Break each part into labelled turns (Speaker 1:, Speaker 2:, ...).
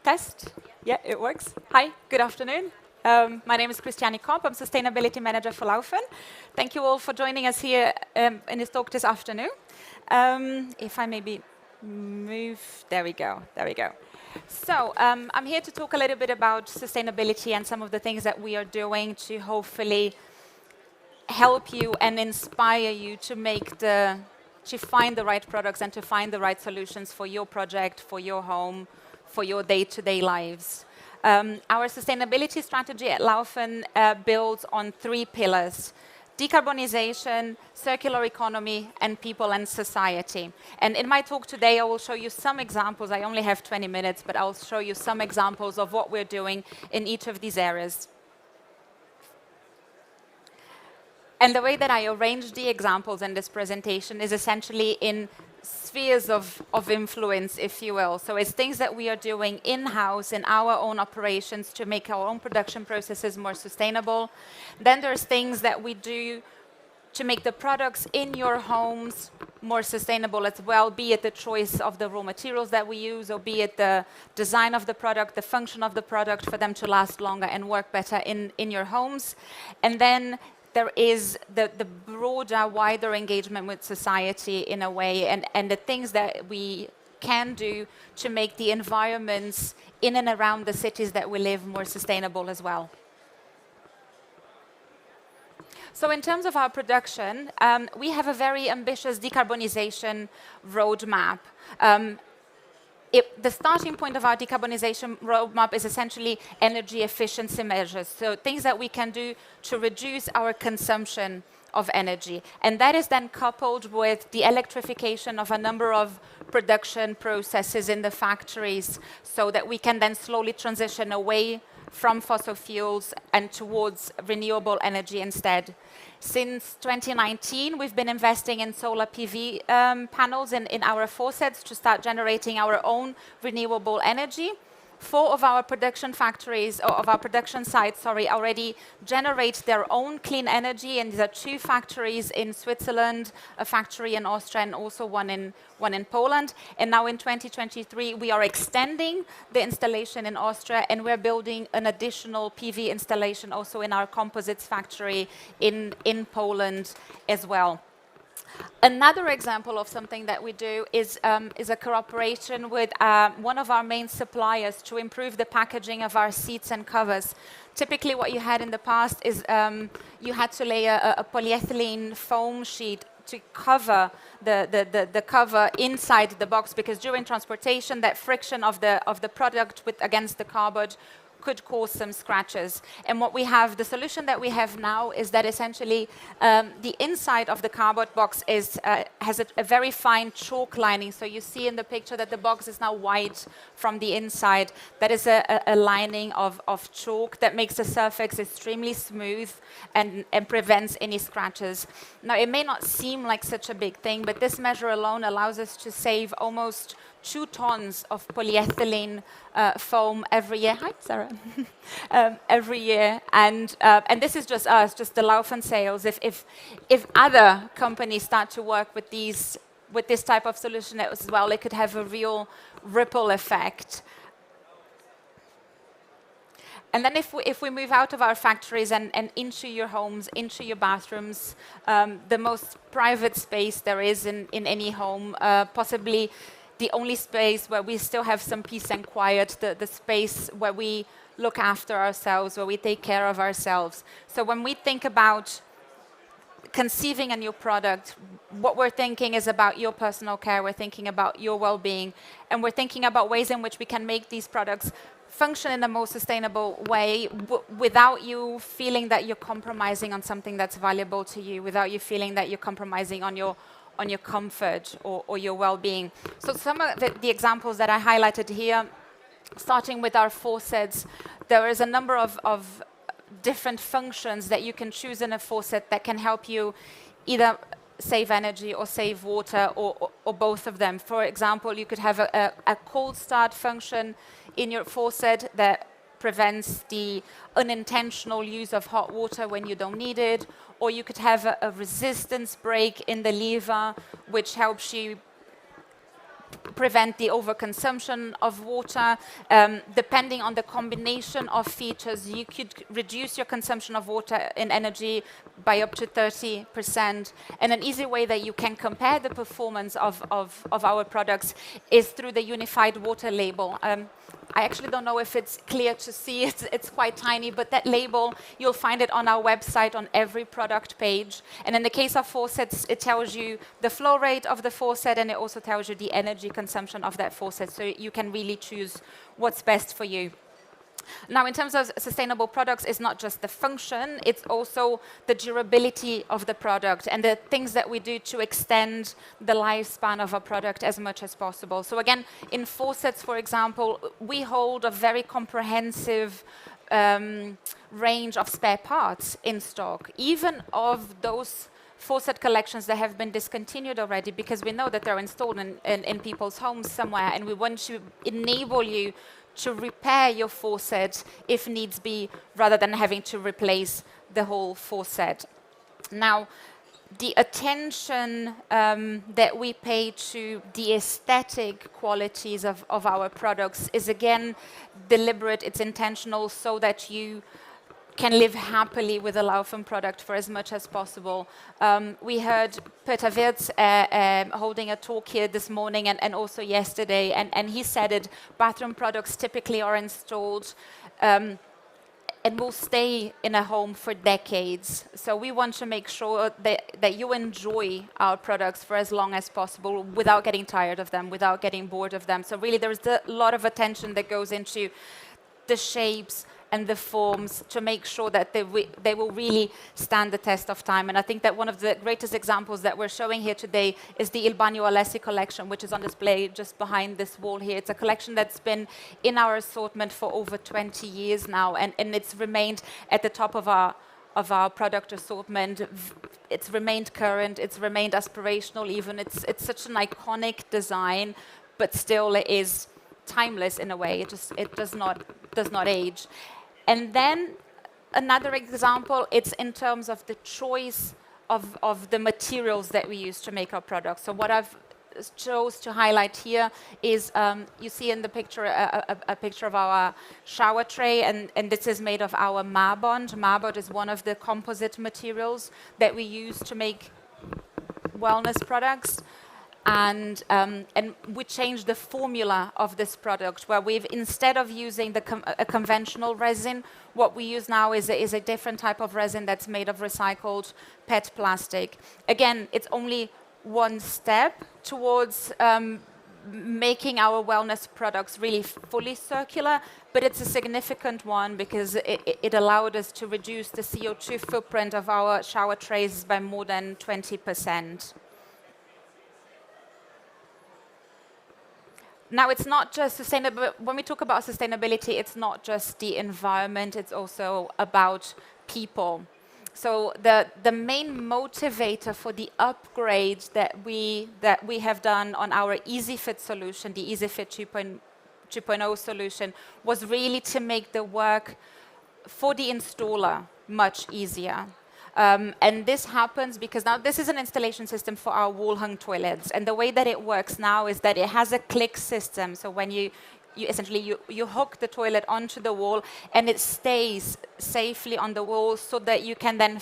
Speaker 1: Test? Yeah, it works. Hi, good afternoon. My name is Cristiane Kopp. I'm Sustainability Manager for LAUFEN. Thank you all for joining us here in this talk this afternoon. If I maybe move, there we go. So I'm here to talk a little bit about sustainability and some of the things that we are doing to hopefully help you and inspire you to find the right products and to find the right solutions for your project, for your home, for your day-to-day lives. Our sustainability strategy at LAUFEN builds on 3 pillars: decarbonization, circular economy, and people and society. And in my talk today, I will show you some examples. I only have 20 minutes, but I'll show you some examples of what we're doing in each of these areas. And the way that I arrange the examples in this presentation is essentially in spheres of influence, if you will. So it's things that we are doing in-house in our own operations to make our own production processes more sustainable. Then there's things that we do to make the products in your homes more sustainable as well, be it the choice of the raw materials that we use, or be it the design of the product, the function of the product for them to last longer and work better in your homes. And then there is the broader, wider engagement with society in a way, and the things that we can do to make the environments in and around the cities that we live more sustainable as well. So in terms of our production, we have a very ambitious decarbonization roadmap. The starting point of our decarbonization roadmap is essentially energy efficiency measures, so things that we can do to reduce our consumption of energy. And that is then coupled with the electrification of a number of production processes in the factories, so that we can then slowly transition away from fossil fuels and towards renewable energy instead. Since 2019, we've been investing in solar PV panels in our faucets to start generating our own renewable energy. 4 of our production factories, or of our production sites, already generate their own clean energy, and there are 2 factories in Switzerland, a factory in Austria, and also one in Poland. And now in 2023, we are extending the installation in Austria, and we're building an additional PV installation also in our composites factory in Poland as well. Another example of something that we do is a cooperation with one of our main suppliers to improve the packaging of our seats and covers. Typically what you had in the past is you had to lay a polyethylene foam sheet to cover the cover inside the box, because during transportation, that friction of the product against the cardboard could cause some scratches. And the solution that we have now is that essentially the inside of the cardboard box has a very fine chalk lining. So you see in the picture that the box is now white from the inside. That is a lining of chalk that makes the surface extremely smooth and prevents any scratches. Now, it may not seem like such a big thing, but this measure alone allows us to save almost 2 tons of polyethylene foam every year. Hi, Sarah. Every year, and this is just us, just the LAUFEN sales. If other companies start to work with this type of solution as well, it could have a real ripple effect. And then if we move out of our factories and into your homes, into your bathrooms, the most private space there is in any home, possibly the only space where we still have some peace and quiet, the space where we look after ourselves, where we take care of ourselves. So when we think about conceiving a new product, what we're thinking is about your personal care, we're thinking about your well-being, and we're thinking about ways in which we can make these products function in a more sustainable way without you feeling that you're compromising on something that's valuable to you, without you feeling that you're compromising on your comfort or your well-being. So some of the examples that I highlighted here, starting with our faucets, there is a number of different functions that you can choose in a faucet that can help you either save energy or save water, or both of them. For example, you could have a cold start function in your faucet that prevents the unintentional use of hot water when you don't need it, or you could have a resistance brake in the lever, which helps you prevent the overconsumption of water. Depending on the combination of features, you could reduce your consumption of water and energy by up to 30%. And an easy way that you can compare the performance of our products is through the unified water label. I actually don't know if it's clear to see. It's quite tiny, but that label, you'll find it on our website on every product page. And in the case of faucets, it tells you the flow rate of the faucet, and it also tells you the energy consumption of that faucet, so you can really choose what's best for you. Now, in terms of sustainable products, it's not just the function, it's also the durability of the product and the things that we do to extend the lifespan of a product as much as possible. So again, in faucets, for example, we hold a very comprehensive range of spare parts in stock, even of those faucet collections that have been discontinued already, because we know that they're installed in people's homes somewhere, and we want to enable you to repair your faucet if needs be, rather than having to replace the whole faucet. Now, the attention that we pay to the aesthetic qualities of our products is again deliberate, it's intentional, so that you can live happily with a Laufen product for as much as possible. We heard Peter Wirtz holding a talk here this morning and also yesterday, and he said it, bathroom products typically are installed and will stay in a home for decades. So we want to make sure that you enjoy our products for as long as possible without getting tired of them, without getting bored of them. So really there's a lot of attention that goes into the shapes and the forms to make sure that they will really stand the test of time. And I think that one of the greatest examples that we're showing here today is the Il Bagno Alessi collection, which is on display just behind this wall here. It's a collection that's been in our assortment for over 20 years now, and it's remained at the top of our product assortment. It's remained current, it's remained aspirational even. It's such an iconic design, but still it is timeless in a way. It does not age. And then another example, it's in terms of the choice of the materials that we use to make our products. So what I've chose to highlight here is, you see in the picture a picture of our shower tray, and this is made of our Marbond. Marbond is one of the composite materials that we use to make wellness products. And we changed the formula of this product, where we've, instead of using a conventional resin, what we use now is a different type of resin that's made of recycled PET plastic. Again, it's only one step towards making our wellness products really fully circular, but it's a significant one because it allowed us to reduce the CO2 footprint of our shower trays by more than 20%. Now, it's not just sustainable. When we talk about sustainability, it's not just the environment, it's also about people. So the main motivator for the upgrade that we have done on our EasyFit solution, the EasyFit 2.0 solution, was really to make the work for the installer much easier. And this happens because now this is an installation system for our wall-hung toilets. And the way that it works now is that it has a click system. So when you essentially hook the toilet onto the wall, and it stays safely on the wall so that you can then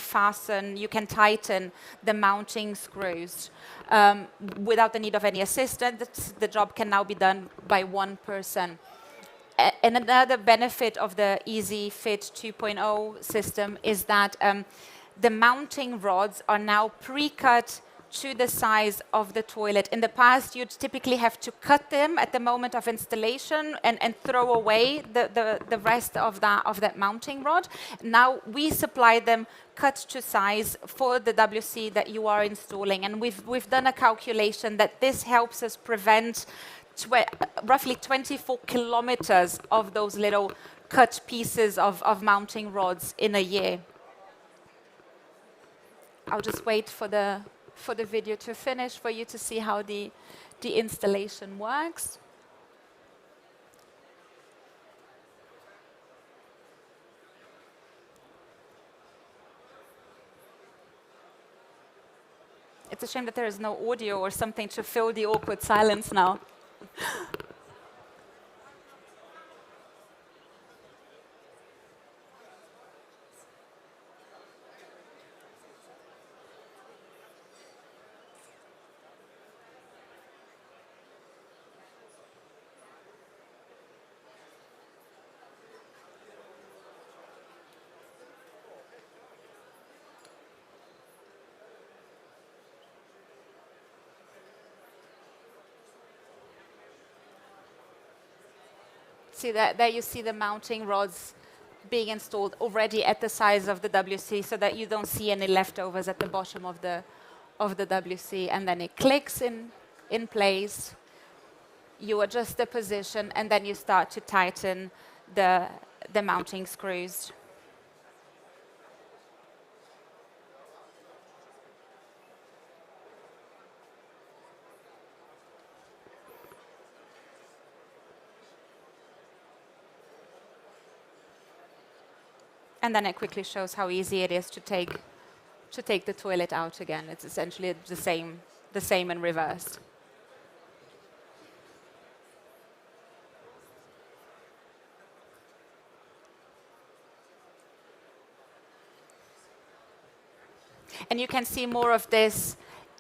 Speaker 1: you can tighten the mounting screws without the need of any assistance. The job can now be done by one person. And another benefit of the EasyFit 2.0 system is that the mounting rods are now pre-cut to the size of the toilet. In the past, you'd typically have to cut them at the moment of installation and throw away the rest of that mounting rod. Now we supply them cut to size for the WC that you are installing. And we've done a calculation that this helps us prevent roughly 24 kilometers of those little cut pieces of mounting rods in a year. I'll just wait for the video to finish for you to see how the installation works. It's a shame that there is no audio or something to fill the awkward silence now. See that there you see the mounting rods being installed already at the size of the WC, so that you don't see any leftovers at the bottom of the WC. And then it clicks in place. You adjust the position, and then you start to tighten the mounting screws. And then it quickly shows how easy it is to take the toilet out again. It's essentially the same in reverse. And you can see more of this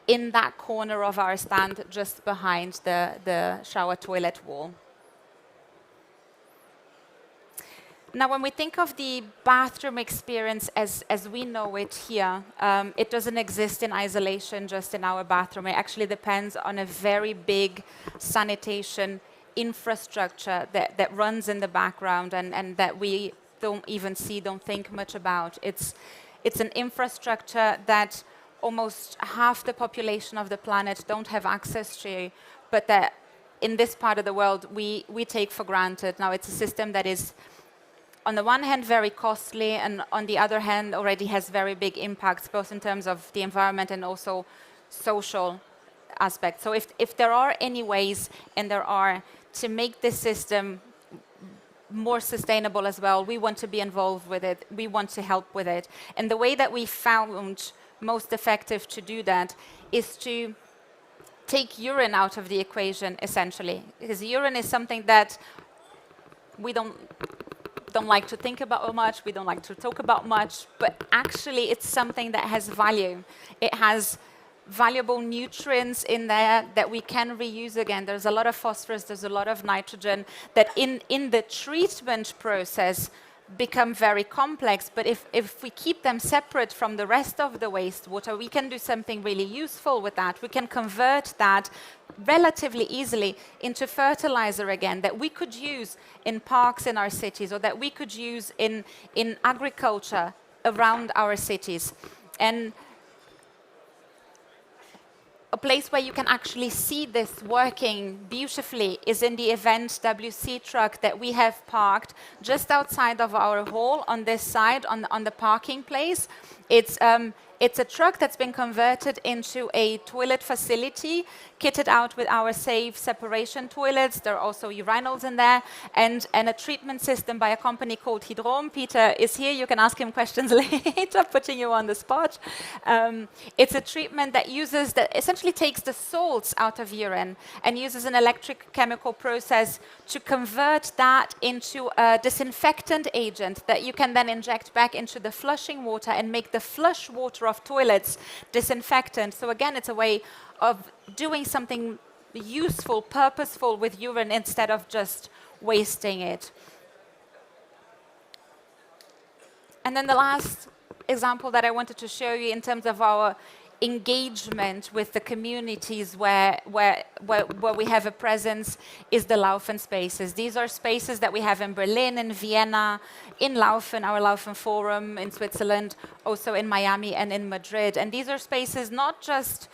Speaker 1: in that corner of our stand, just behind the shower toilet wall. Now, when we think of the bathroom experience as we know it here, it doesn't exist in isolation just in our bathroom. It actually depends on a very big sanitation infrastructure that runs in the background and that we don't even see, don't think much about. It's an infrastructure that almost half the population of the planet don't have access to, but that in this part of the world we take for granted. Now, it's a system that is, on the one hand, very costly, and on the other hand, already has very big impacts, both in terms of the environment and also social aspects. So if there are any ways, and there are, to make this system more sustainable as well, we want to be involved with it. We want to help with it. And the way that we found most effective to do that is to take urine out of the equation, essentially. Because urine is something that we don't like to think about much, we don't like to talk about much, but actually it's something that has value. It has valuable nutrients in there that we can reuse again. There's a lot of phosphorus, there's a lot of nitrogen that in the treatment process become very complex, but if we keep them separate from the rest of the wastewater, we can do something really useful with that. We can convert that relatively easily into fertilizer again that we could use in parks in our cities, or that we could use in agriculture around our cities. And a place where you can actually see this working beautifully is in the event WC truck that we have parked just outside of our hall on this side, on the parking place. It's a truck that's been converted into a toilet facility, kitted out with our safe separation toilets. There are also urinals in there, and a treatment system by a company called Hydrom. Peter is here. You can ask him questions later, putting you on the spot. It's a treatment that essentially takes the salts out of urine and uses an electric chemical process to convert that into a disinfectant agent that you can then inject back into the flushing water and make the flush water of toilets disinfectant. So again, it's a way of doing something useful, purposeful with urine instead of just wasting it. And then the last example that I wanted to show you in terms of our engagement with the communities where we have a presence is the Laufen spaces. These are spaces that we have in Berlin, in Vienna, in Laufen, our Laufen Forum in Switzerland, also in Miami and in Madrid. And these are spaces not just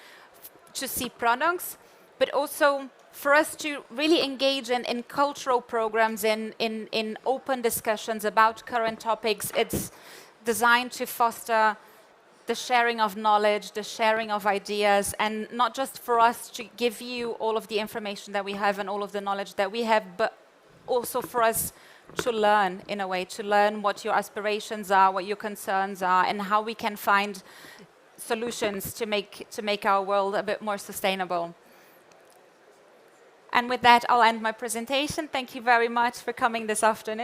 Speaker 1: to see products, but also for us to really engage in cultural programs, in open discussions about current topics. It's designed to foster the sharing of knowledge, the sharing of ideas, and not just for us to give you all of the information that we have and all of the knowledge that we have, but also for us to learn, in a way, to learn what your aspirations are, what your concerns are, and how we can find solutions to make our world a bit more sustainable. And with that, I'll end my presentation. Thank you very much for coming this afternoon.